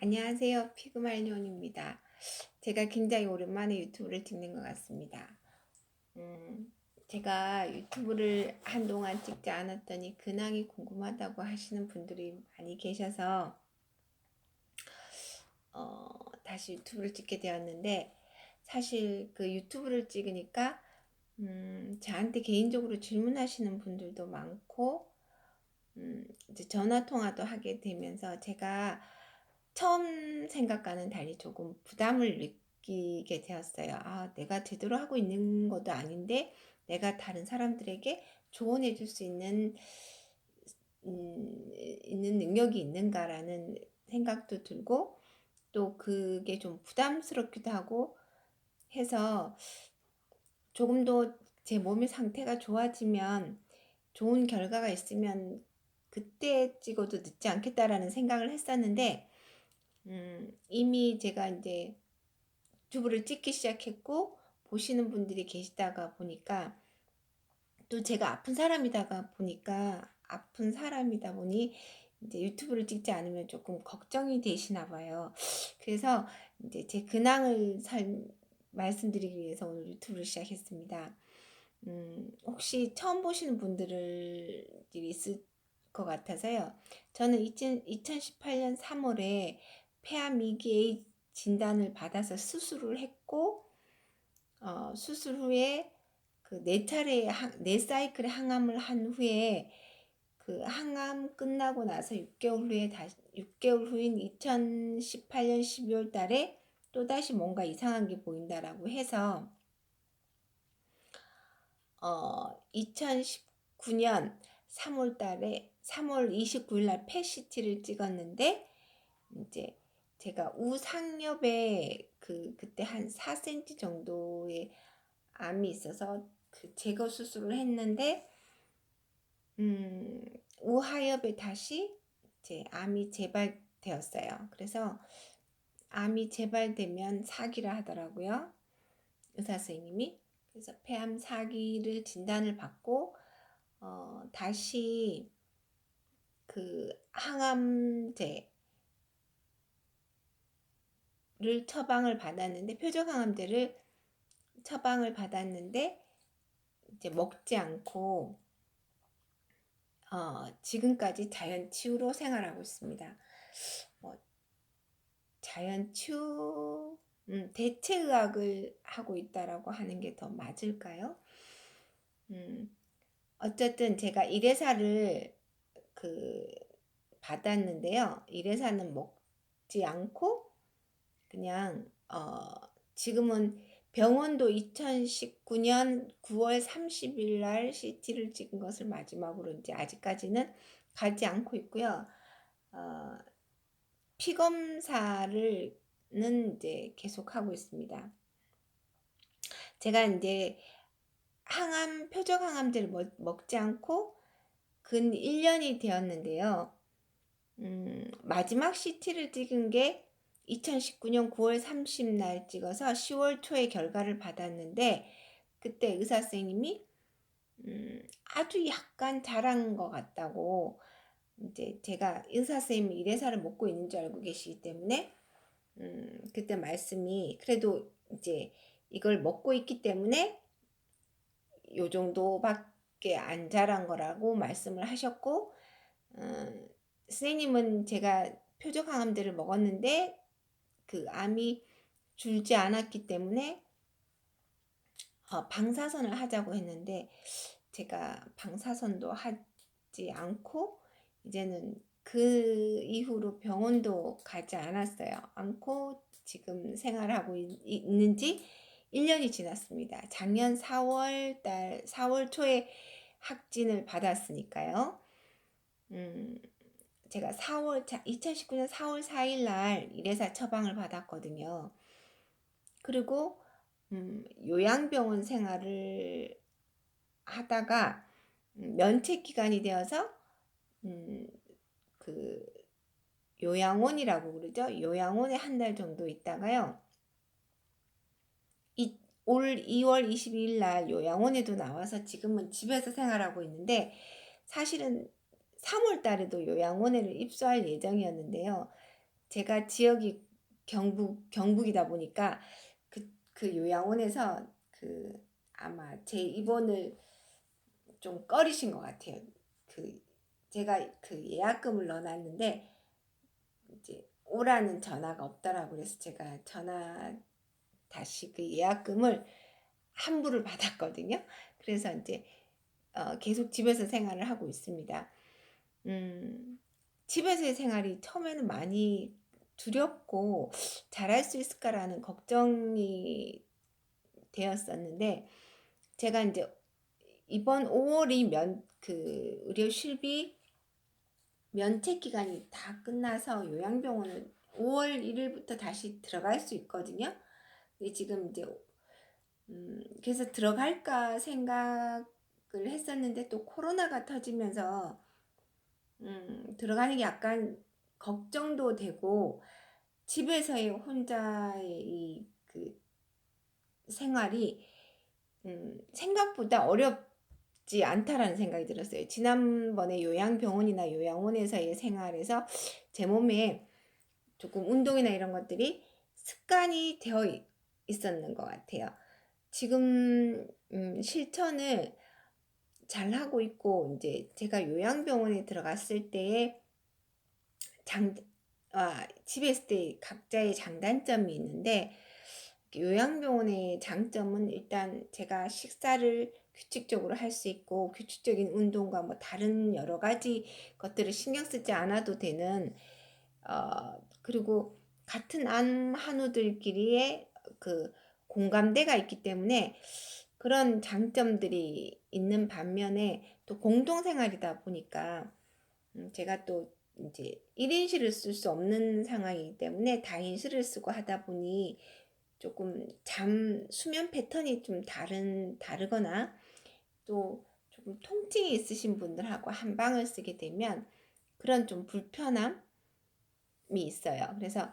안녕하세요. 피그말리온입니다. 제가 굉장히 오랜만에 유튜브를 찍는 것 같습니다. 제가 유튜브를 한동안 찍지 않았더니 근황이 궁금하다고 하시는 분들이 많이 계셔서 다시 유튜브를 찍게 되었는데, 사실 그 유튜브를 찍으니까 저한테 개인적으로 질문하시는 분들도 많고, 이제 전화 통화도 하게 되면서 제가 처음 생각과는 달리 조금 부담을 느끼게 되었어요. 내가 제대로 하고 있는 것도 아닌데 내가 다른 사람들에게 조언해 줄 수 있는 능력이 있는가라는 생각도 들고, 또 그게 좀 부담스럽기도 하고 해서 조금 더 제 몸의 상태가 좋아지면, 좋은 결과가 있으면 그때 찍어도 늦지 않겠다라는 생각을 했었는데, 이미 제가 이제 유튜브를 찍기 시작했고 보시는 분들이 계시다가 보니까, 또 제가 아픈 사람이다 보니 이제 유튜브를 찍지 않으면 조금 걱정이 되시나 봐요. 그래서 이제 제 근황을 말씀드리기 위해서 오늘 유튜브를 시작했습니다. 혹시 처음 보시는 분들이 있을 것 같아서요. 저는 2018년 3월에 폐암 2기의 진단을 받아서 수술을 했고, 수술 후에 그 네 사이클의 항암을 한 후에, 그 항암 끝나고 나서 6개월 후인 2018년 12월 달에 또다시 뭔가 이상한 게 보인다라고 해서 2019년 3월 29일 날 펫CT를 찍었는데, 이제 제가 우상엽에 그때 한 4cm 정도의 암이 있어서 그 제거 수술을 했는데, 우하엽에 다시 제 암이 재발되었어요. 그래서 암이 재발되면 사기라 하더라고요, 의사 선생님이. 그래서 폐암 4기를 진단을 받고 다시 그 항암제를 처방을 받았는데, 표적 항암제를 처방을 받았는데 이제 먹지 않고 지금까지 자연치유로 생활하고 있습니다. 자연치유, 대체의학을 하고 있다라고 하는 게 더 맞을까요? 어쨌든 제가 일회사를 받았는데요. 일회사는 먹지 않고 그냥 지금은, 병원도 2019년 9월 30일 날 CT를 찍은 것을 마지막으로 이제 아직까지는 가지 않고 있고요. 피검사를 이제 계속 하고 있습니다. 제가 이제 표적 항암제를 먹지 않고 근 1년이 되었는데요. 마지막 CT를 찍은 게 2019년 9월 30날 찍어서 10월 초에 결과를 받았는데, 그때 의사 선생님이 아주 약간 잘한 것 같다고, 이제 제가 의사 선생님이 일회사를 먹고 있는 줄 알고 계시기 때문에, 그때 말씀이, 그래도 이제 이걸 먹고 있기 때문에 요 정도밖에 안 자란 거라고 말씀을 하셨고, 선생님은 제가 표적 항암제를 먹었는데 그 암이 줄지 않았기 때문에 방사선을 하자고 했는데, 제가 방사선도 하지 않고 이제는 그 이후로 병원도 가지 않고 지금 생활하고 있는지 1년이 지났습니다. 작년 4월 초에 확진을 받았으니까요. 제가 2019년 4월 4일 날 일회사 처방을 받았거든요. 그리고 요양병원 생활을 하다가 면책 기간이 되어서 그 요양원이라고 그러죠. 요양원에 한 달 정도 있다가요, 올 2월 22일 날 요양원에도 나와서 지금은 집에서 생활하고 있는데, 사실은 3월 달에도 요양원에 입소할 예정이었는데요. 제가 지역이 경북이다 보니까 그 요양원에서 아마 제 입원을 좀 꺼리신 것 같아요. 제가 예약금을 넣어놨는데 이제 오라는 전화가 없더라고. 그래서 제가 다시 그 예약금을 환불을 받았거든요. 그래서 이제 계속 집에서 생활을 하고 있습니다. 집에서의 생활이 처음에는 많이 두렵고 잘할 수 있을까라는 걱정이 되었었는데, 제가 이제 이번 5월이 의료 실비 면책 기간이 다 끝나서 요양병원을 5월 1일부터 다시 들어갈 수 있거든요. 지금 이제 그래서 들어갈까 생각을 했었는데 또 코로나가 터지면서 들어가는 게 약간 걱정도 되고, 집에서의 혼자의 생활이 생각보다 어렵지 않다라는 생각이 들었어요. 지난번에 요양병원이나 요양원에서의 생활에서 제 몸에 조금 운동이나 이런 것들이 습관이 되어 있었는 것 같아요. 지금 실천을 잘 하고 있고, 이제 제가 요양병원에 들어갔을 때에 집에 있을 때 각자의 장단점이 있는데, 요양병원의 장점은 일단 제가 식사를 규칙적으로 할 수 있고, 규칙적인 운동과 뭐 다른 여러 가지 것들을 신경 쓰지 않아도 되는, 그리고 같은 암 한우들끼리의 공감대가 있기 때문에 그런 장점들이 있는 반면에, 또 공동생활이다 보니까 제가 또 이제 1인실을 쓸 수 없는 상황이기 때문에 다인실을 쓰고 하다 보니 조금 수면 패턴이 좀 다르거나, 또 조금 통증이 있으신 분들하고 한 방을 쓰게 되면 그런 좀 불편함이 있어요. 그래서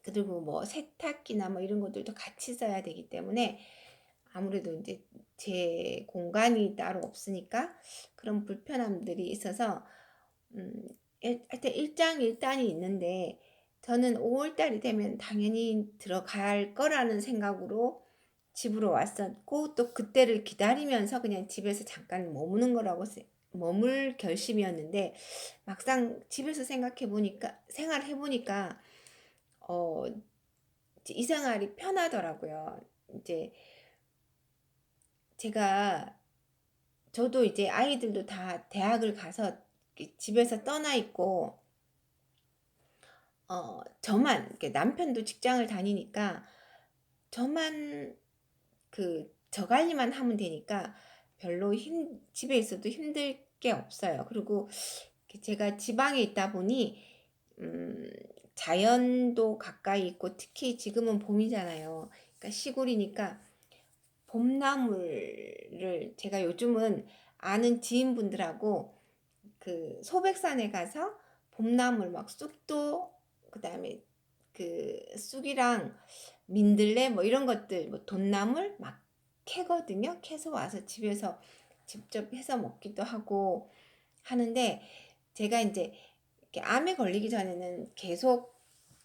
그리고 뭐 세탁기나 뭐 이런 것들도 같이 써야 되기 때문에 아무래도 이제 제 공간이 따로 없으니까 그런 불편함들이 있어서 하여튼 일장일단이 있는데, 저는 5월달이 되면 당연히 들어갈 거라는 생각으로 집으로 왔었고, 또 그때를 기다리면서 그냥 집에서 잠깐 머물 결심이었는데, 막상 집에서 생활해 보니까 이 생활이 편하더라고요. 이제 저도 이제 아이들도 다 대학을 가서 집에서 떠나 있고, 저만, 남편도 직장을 다니니까 저만 저 관리만 하면 되니까 별로 집에 있어도 힘들 게 없어요. 그리고 제가 지방에 있다 보니 자연도 가까이 있고, 특히 지금은 봄이잖아요. 그러니까 시골이니까 봄나물을 제가 요즘은 아는 지인분들하고 소백산에 가서 봄나물 막 쑥도, 그다음에 쑥이랑 민들레 뭐 이런 것들, 뭐 돈나물 막 캐거든요. 캐서 와서 집에서 직접 해서 먹기도 하고 하는데, 제가 이제 이렇게 암에 걸리기 전에는 계속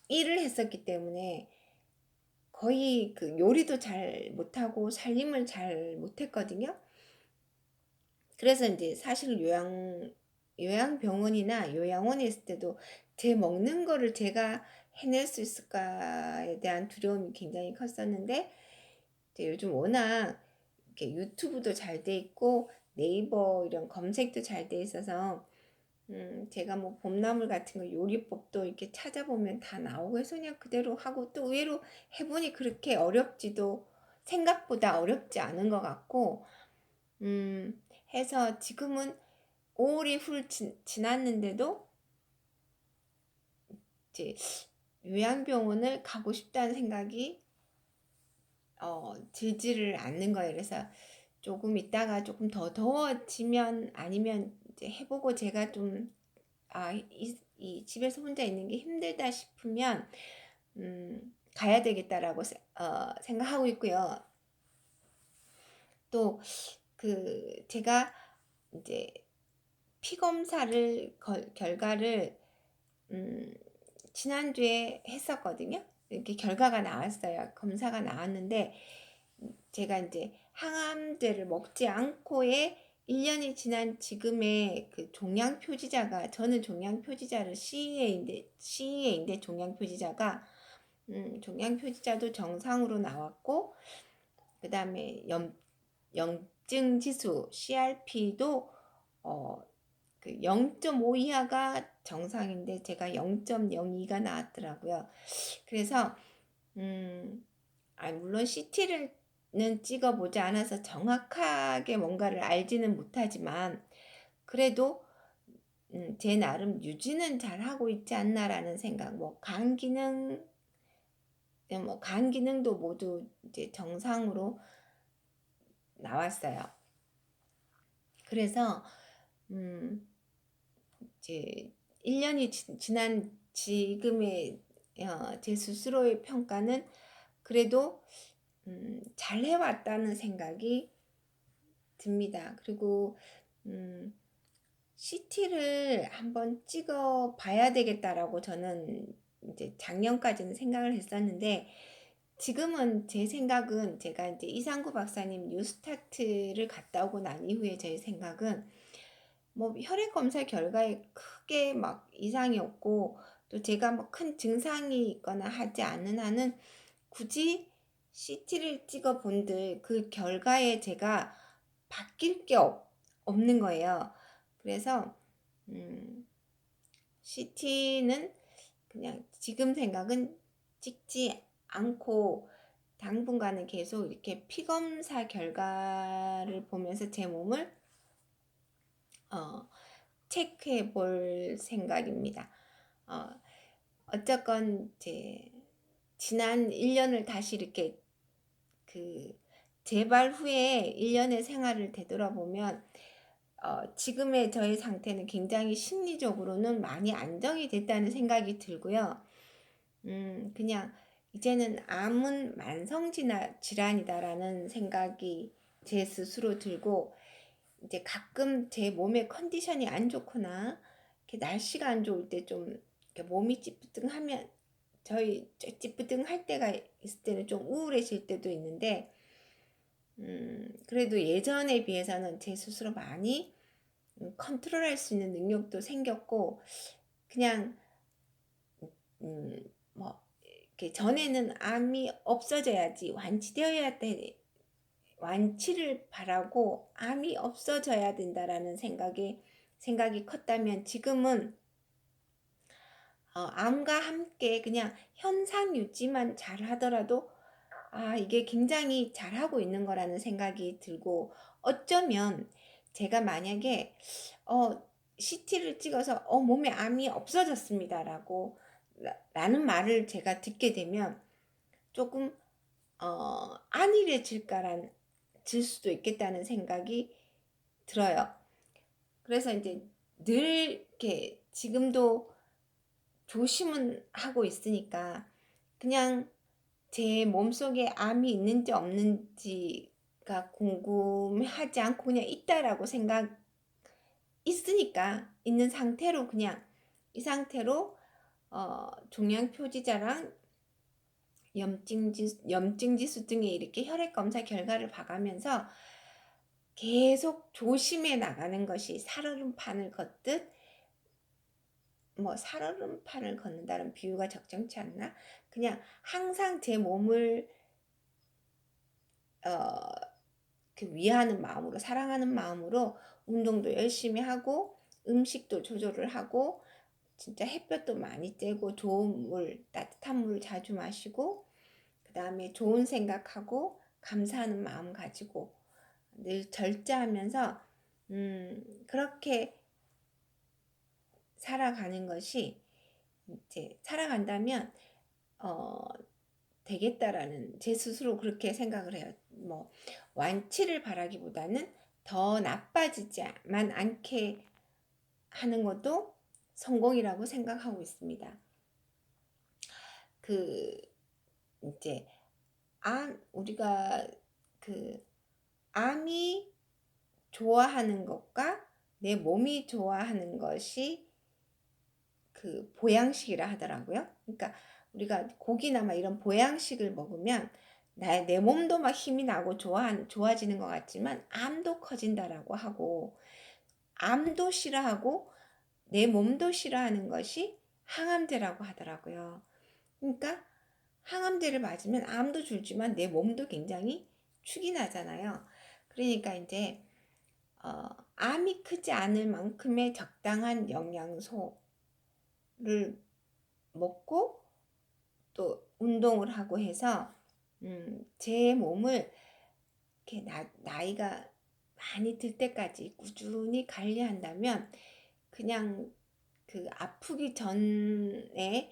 일을 했었기 때문에 거의 요리도 잘 못하고 살림을 잘 못했거든요. 그래서 이제 사실 요양병원이나 요양원에 있을 때도 제 먹는 거를 제가 해낼 수 있을까에 대한 두려움이 굉장히 컸었는데, 이제 요즘 워낙 이렇게 유튜브도 잘 돼 있고 네이버 이런 검색도 잘 돼 있어서 제가 뭐 봄나물 같은 거 요리법도 이렇게 찾아보면 다 나오고 해서 그냥 그대로 하고, 또 의외로 해보니 그렇게 생각보다 어렵지 않은 것 같고, 해서 지금은 5월이 지났는데도 이제 요양병원을 가고 싶다는 생각이 들지를 않는 거예요. 그래서 조금 있다가 조금 더 더워지면, 아니면 이제 해보고 제가 좀 이 집에서 혼자 있는 게 힘들다 싶으면 가야 되겠다라고 생각하고 있고요. 또 제가 이제 피 검사를 결과를 지난주에 했었거든요. 이렇게 결과가 나왔어요. 검사가 나왔는데 제가 이제 항암제를 먹지 않고의 1년이 지난 지금의 그 종양 표지자가, 저는 종양 표지자를 CEA인데 종양 표지자가 종양 표지자도 정상으로 나왔고, 그 다음에 염증 지수 CRP도 그 0.5 이하가 정상인데 제가 0.02가 나왔더라고요. 그래서 물론 CT는 찍어보지 않아서 정확하게 뭔가를 알지는 못하지만 그래도 제 나름 유지는 잘하고 있지 않나라는 생각. 간 기능도 모두 이제 정상으로 나왔어요. 그래서 이제 1년이 지난 지금의 제 스스로의 평가는 그래도 잘 해왔다는 생각이 듭니다. 그리고 CT를 한번 찍어 봐야 되겠다라고 저는 이제 작년까지는 생각을 했었는데, 지금은 제 생각은, 제가 이제 이상구 박사님 뉴스타트를 갔다 오고 난 이후에 제 생각은 혈액 검사 결과에 크게 막 이상이 없고, 또 제가 큰 증상이 있거나 하지 않는 한은 굳이 CT를 찍어 본들 그 결과에 제가 바뀔 게 없는 거예요. 그래서 CT는 그냥 지금 생각은 찍지 않고 당분간은 계속 이렇게 피검사 결과를 보면서 제 몸을 체크해 볼 생각입니다. 어쨌건 지난 1년을 다시 이렇게 그 재발 후에 1년의 생활을 되돌아보면 지금의 저의 상태는 굉장히 심리적으로는 많이 안정이 됐다는 생각이 들고요. 그냥 이제는 암은 만성 질환이다라는 생각이 제 스스로 들고, 이제 가끔 제 몸의 컨디션이 안 좋거나 이렇게 날씨가 안 좋을 때 좀 몸이 찌뿌둥하면, 찌뿌둥할 때가 있을 때는 좀 우울해질 때도 있는데, 그래도 예전에 비해서는 제 스스로 많이 컨트롤할 수 있는 능력도 생겼고, 그냥 이렇게 전에는 암이 없어져야지, 완치를 바라고 암이 없어져야 된다라는 생각이 컸다면, 지금은 암과 함께 그냥 현상 유지만 잘 하더라도 이게 굉장히 잘하고 있는 거라는 생각이 들고, 어쩌면 제가 만약에 CT를 찍어서 몸에 암이 없어졌습니다 라는 말을 제가 듣게 되면 조금 안일해질 수도 있겠다는 생각이 들어요. 그래서 이제 늘 이렇게 지금도 조심은 하고 있으니까 그냥 제 몸속에 암이 있는지 없는지가 궁금하지 않고 그냥 있다라고 있으니까 있는 상태로, 그냥 이 상태로 종양 표지자랑 염증 지수 등의 이렇게 혈액 검사 결과를 봐가면서 계속 조심해 나가는 것이, 살얼음판을 걷듯, 살얼음판을 걷는다는 비유가 적정치 않나? 그냥 항상 제 몸을 위하는 마음으로, 사랑하는 마음으로 운동도 열심히 하고, 음식도 조절을 하고, 진짜 햇볕도 많이 쬐고, 좋은 물, 따뜻한 물을 자주 마시고, 그 다음에 좋은 생각하고 감사하는 마음 가지고 늘 절제하면서 그렇게 살아가는 것이, 이제 살아간다면 되겠다라는, 제 스스로 그렇게 생각을 해요. 완치를 바라기보다는 더 나빠지지만 않게 하는 것도 성공이라고 생각하고 있습니다. 이제 우리가 암이 좋아하는 것과 내 몸이 좋아하는 것이 그 보양식이라 하더라고요. 그러니까 우리가 고기나 막 이런 보양식을 먹으면 내 몸도 막 힘이 나고 좋아지는 것 같지만 암도 커진다라고 하고, 암도 싫어하고 내 몸도 싫어하는 것이 항암제라고 하더라고요. 그러니까 항암제를 맞으면 암도 줄지만 내 몸도 굉장히 축이 나잖아요. 그러니까 이제 암이 크지 않을 만큼의 적당한 영양소를 먹고 또 운동을 하고 해서 제 몸을 이렇게 나이가 많이 들 때까지 꾸준히 관리한다면 그냥 그 아프기 전에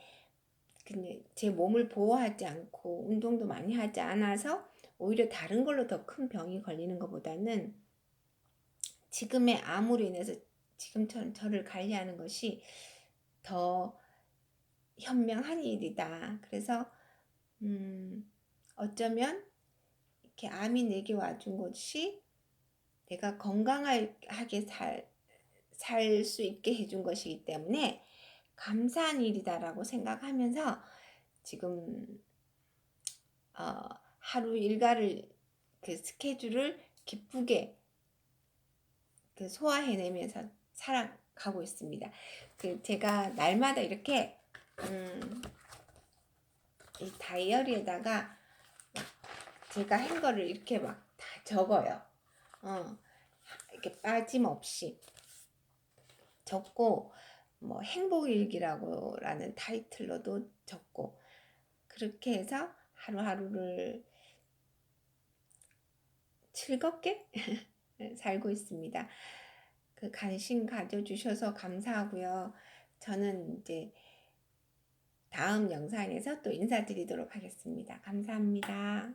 그냥 제 몸을 보호하지 않고 운동도 많이 하지 않아서 오히려 다른 걸로 더 큰 병이 걸리는 것보다는 지금의 암으로 인해서 지금처럼 저를 관리하는 것이 더 현명한 일이다. 그래서 어쩌면 이렇게 암이 내게 와준 것이 내가 건강하게 살 수 있게 해준 것이기 때문에 감사한 일이다라고 생각하면서 지금 하루 일과를 그 스케줄을 기쁘게 그 소화해내면서 살아가고 있습니다. 그 제가 날마다 이렇게 이 다이어리에다가 제가 한 거를 이렇게 막 다 적어요. 이렇게 빠짐없이 적고, 뭐 행복일기라는 타이틀로도 적고, 그렇게 해서 하루하루를 즐겁게 살고 있습니다. 그 관심 가져주셔서 감사하고요. 저는 이제 다음 영상에서 또 인사드리도록 하겠습니다. 감사합니다.